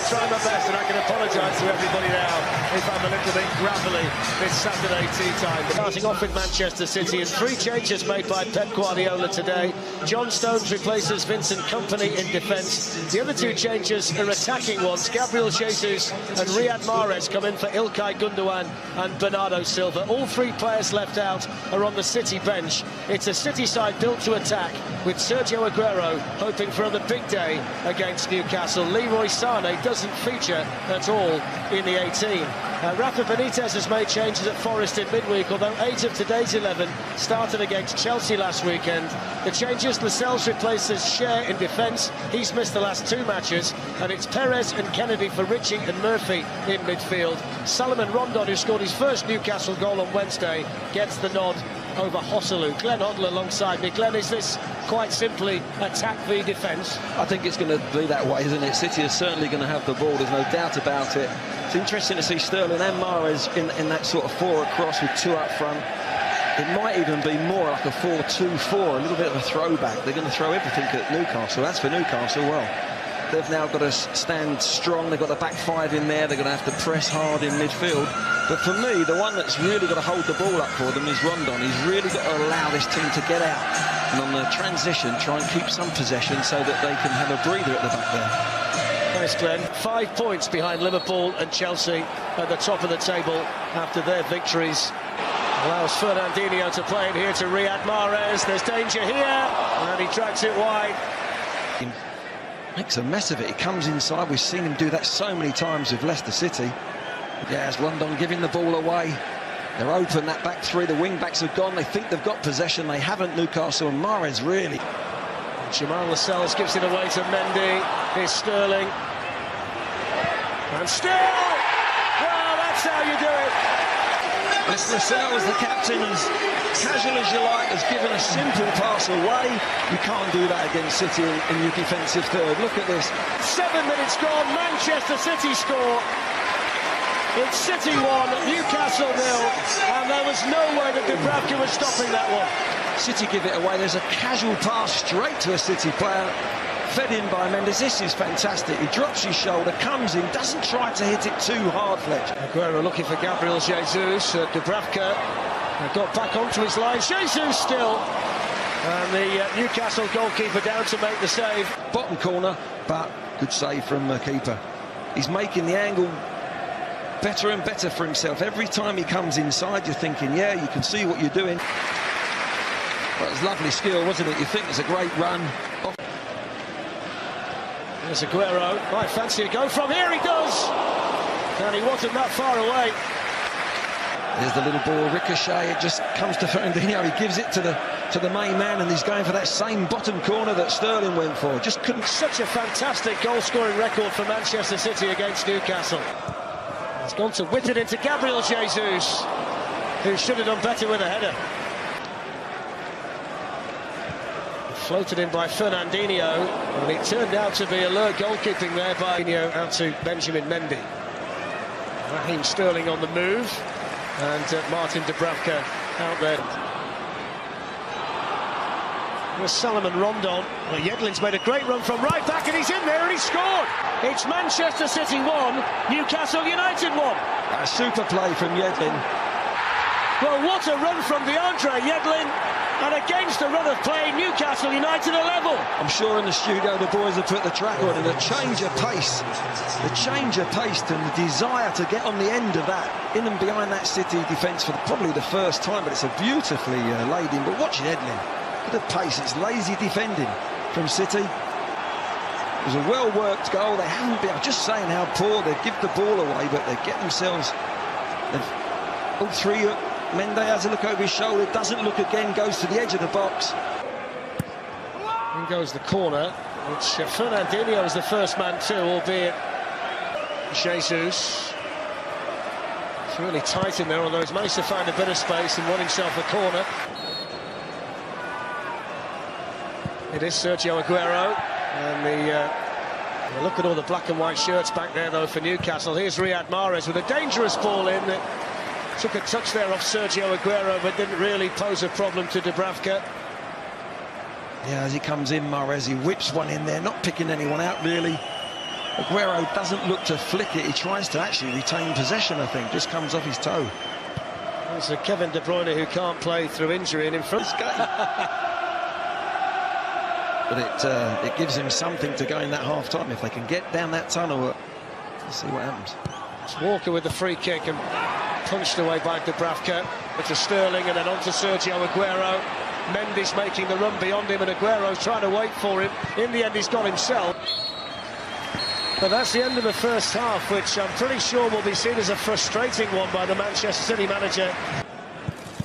try my best, and I can apologise to everybody now if I'm a little bit gravelly this Saturday tea time. Starting off with Manchester City, and 3 changes made by Pep Guardiola today. John Stones replaces Vincent Kompany in defence. The other 2 changes are attacking ones. Gabriel Jesus and Riyad Mahrez come in for Ilkay Gundogan and Bernardo Silva. All 3 players left out are on the City bench. It's a City side built to attack, with Sergio Aguero hoping for another big day against Newcastle. Leroy Sané doesn't feature at all in the 18. Rafa Benitez has made changes at Forest in midweek, although 8 of today's 11 started against Chelsea last weekend. The changes: Lascelles replaces Cher in defence. He's missed the last 2 matches, and it's Perez and Kennedy for Ritchie and Murphy in midfield. Salomon Rondon, who scored his first Newcastle goal on Wednesday, gets the nod over Hosselu. Glenn Hoddle alongside me. Glenn, is this quite simply attack v defence? I think it's going to be that way, isn't it? City is certainly going to have the ball, there's no doubt about it. It's interesting to see Sterling and Mahrez in that sort of 4 across with 2 up front. It might even be more like a 4-2-4, a little bit of a throwback. They're going to throw everything at Newcastle. As for Newcastle, well, they've now got to stand strong. They've got the back 5 in there. They're going to have to press hard in midfield. But for me, the one that's really got to hold the ball up for them is Rondon. He's really got to allow this team to get out, and on the transition, try and keep some possession so that they can have a breather at the back there. Thanks, Glenn. 5 points behind Liverpool and Chelsea at the top of the table after their victories. Allows Fernandinho to play it here to Riyad Mahrez. There's danger here, and he tracks it wide. He makes a mess of it. He comes inside. We've seen him do that so many times with Leicester City. Yeah, it's Rondon giving the ball away. They're open, that back 3. The wing-backs have gone. They think they've got possession. They haven't, Newcastle, and Mahrez really. Jamal Lascelles gives it away to Mendy. Here's Sterling. And still! Well, that's how you do it. It's Lascelles, the captain, as casual as you like, has given a simple pass away. You can't do that against City in your defensive third. Look at this. 7 minutes gone, Manchester City score. It's City 1, Newcastle 0, and there was no way that Dubravka was stopping that one. City give it away. There's a casual pass straight to a City player, fed in by Mendes. This is fantastic. He drops his shoulder, comes in, doesn't try to hit it too hard, Fletcher. Aguero looking for Gabriel Jesus. Dubravka got back onto his line. Jesus still. And the Newcastle goalkeeper down to make the save. Bottom corner, but good save from the keeper. He's making the angle better and better for himself. Every time he comes inside, you're thinking, yeah, you can see what you're doing. That was lovely skill, wasn't it? You think it's a great run. There's Aguero. Might fancy a go from here. He does. And he wasn't that far away. There's the little ball ricochet. It just comes to Fernandinho. He gives it to the main man, and he's going for that same bottom corner that Sterling went for. Just couldn't. Such a fantastic goal-scoring record for Manchester City against Newcastle. He's gone to whip it into Gabriel Jesus, who should have done better with a header. Floated in by Fernandinho, and it turned out to be alert goalkeeping there by out to Benjamin Mendy. Raheem Sterling on the move, and Martin Dubravka out there. There's Salomon Rondon. Well, Yedlin's made a great run from right back, and he's in there, and he's scored. It's Manchester City 1, Newcastle United 1. A super play from Yedlin. Well, what a run from DeAndre Yedlin, and against the run of play, Newcastle United are level. I'm sure in the studio the boys have put the track on, and the change of pace and the desire to get on the end of that, in and behind that City defence for probably the first time, but it's a beautifully laid in. But watch Yedlin. The pace, it's lazy defending from City. It was a well-worked goal. They haven't been, I'm just saying how poor they give the ball away, but they get themselves. All 3. Mendy has a look over his shoulder, doesn't look again, goes to the edge of the box. In goes the corner, which Fernandinho is the first man to, albeit Jesus. It's really tight in there, although he's managed to find a bit of space and won himself a corner. It is Sergio Aguero, and look at all the black and white shirts back there though for Newcastle. Here's Riyad Mahrez with a dangerous ball in that took a touch there off Sergio Aguero, but didn't really pose a problem to Dubravka. Yeah, as he comes in, Mahrez, he whips one in there, not picking anyone out really. Aguero doesn't look to flick it. He tries to actually retain possession, I think. Just comes off his toe. It's a Kevin De Bruyne who can't play through injury and in front. But it gives him something to go in that half-time. If they can get down that tunnel, we'll see what happens. It's Walker with the free kick and punched away by Dubravka. To Sterling and then on to Sergio Aguero. Mendy's making the run beyond him and Aguero's trying to wait for him. In the end, he's got himself. But that's the end of the first half, which I'm pretty sure will be seen as a frustrating one by the Manchester City manager.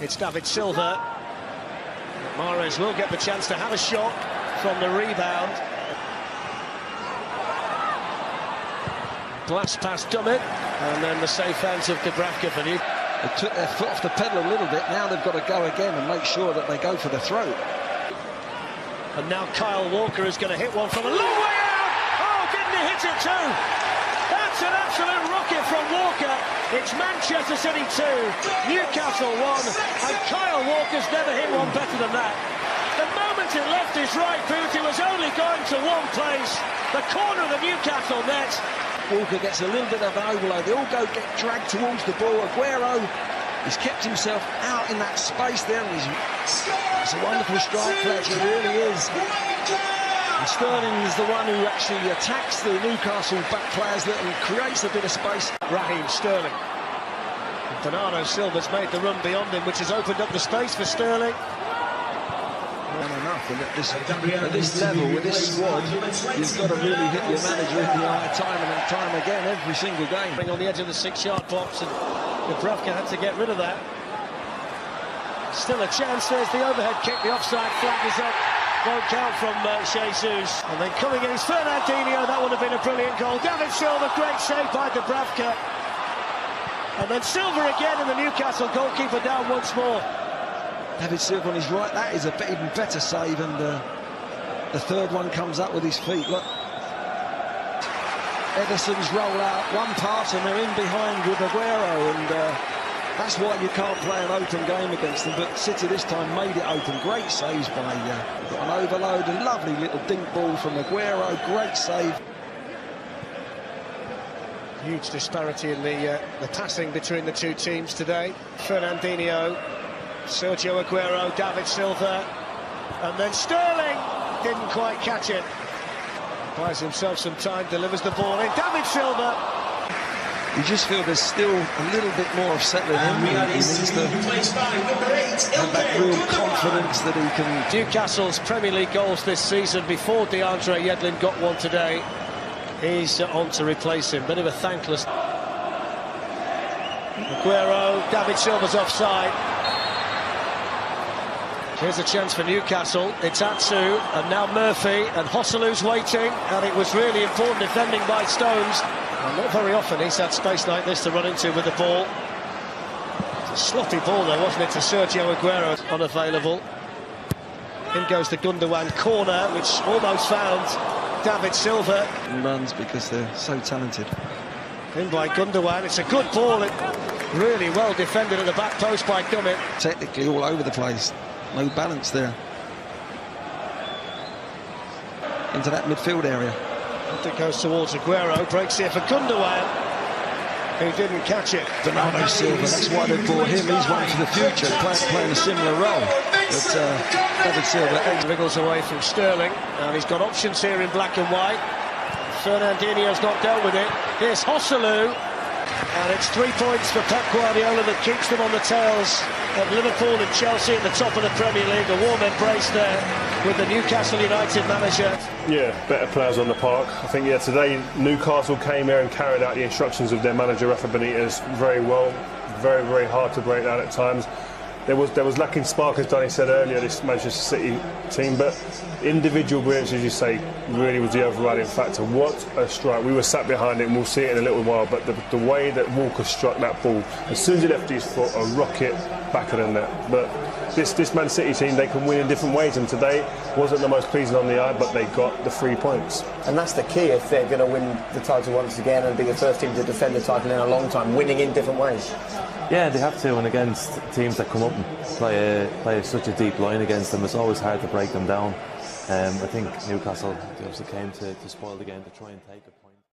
It's David Silva. Mahrez will get the chance to have a shot from the rebound. Glass past Dummett, and then the safe hands of Dubravka for Newcastle. They took their foot off the pedal a little bit. Now they've got to go again and make sure that they go for the throat. And now Kyle Walker is going to hit one from a long way out. Oh, didn't he hit it too? That's an absolute rocket from Walker. It's Manchester City 2, Newcastle 1, and Kyle Walker's never hit one better than that. The moment it left his right boot, it was only going to one place, the corner of the Newcastle net. Walker gets a little bit of an overload. They all get dragged towards the ball. Aguero has kept himself out in that space there. It's a wonderful strike, Fletcher, it really is. And Sterling is the one who actually attacks the Newcastle back players and creates a bit of space. Raheem Sterling. Bernardo Silva's made the run beyond him, which has opened up the space for Sterling. Enough, and at this level, with this squad, you've got to really hit your manager in the eye time and time again, every single game. On the edge of the 6-yard box, and Dubravka had to get rid of that. Still a chance, there's the overhead kick, the offside flag is up. Won't count from Jesus. And then coming in is Fernandinho, that would have been a brilliant goal. David Silva, great save by Dubravka. And then Silva again, and the Newcastle goalkeeper down once more. David Silva on his right, that is a even better save, and the third one comes up with his feet. Look, Ederson's roll out, one pass and they're in behind with Aguero, and that's why you can't play an open game against them. But City this time made it open. Great saves by got an overload, a lovely little dink ball from Aguero, great save. Huge disparity in the passing between the two teams today. Fernandinho, Sergio Aguero, David Silva, and then Sterling didn't quite catch it. Buys himself some time, delivers the ball in. David Silva. You just feel there's still a little bit more of settling in. He needs to have that real confidence that he can. Newcastle's Premier League goals this season before DeAndre Yedlin got one today. He's on to replace him. Bit of a thankless. Aguero, David Silva's offside. Here's a chance for Newcastle. It's Atsu, and now Murphy, and Hossalu's waiting, and it was really important defending by Stones. And not very often he's had space like this to run into with the ball. It's a sloppy ball though, wasn't it, to Sergio Aguero, unavailable. In goes the Gundogan corner, which almost found David Silva. Runs because they're so talented. In by Gundogan, it's a good ball, really well defended at the back post by Dummett. Technically all over the place. No balance there. Into that midfield area. It goes towards Aguero, breaks here for Gundogan, who didn't catch it. Bernardo Silva, that's why they brought him. He's one for the future, playing a similar role. But David Silva wriggles away from Sterling, and he's got options here in black and white. Fernandinho's not dealt with it. Here's Hossalu, and it's 3 points for Pep Guardiola that keeps them on the tails of Liverpool and Chelsea at the top of the Premier League. A warm embrace there with the Newcastle United manager. Yeah, better players on the park. I think, today Newcastle came here and carried out the instructions of their manager, Rafa Benitez, very well. Very, very hard to break down at times. There was lacking spark, as Danny said earlier, this Manchester City team, but individual brilliance, as you say, really was the overriding factor. What a strike. We were sat behind it, and we'll see it in a little while, but the way that Walker struck that ball, as soon as he left his foot, a rocket back of the net. But this Man City team, they can win in different ways, and today wasn't the most pleasing on the eye, but they got the 3 points. And that's the key if they're going to win the title once again and be the first team to defend the title in a long time, winning in different ways. Yeah, they have to, and against teams that come up and play such a deep line against them, it's always hard to break them down. I think Newcastle obviously came to spoil the game, to try and take it.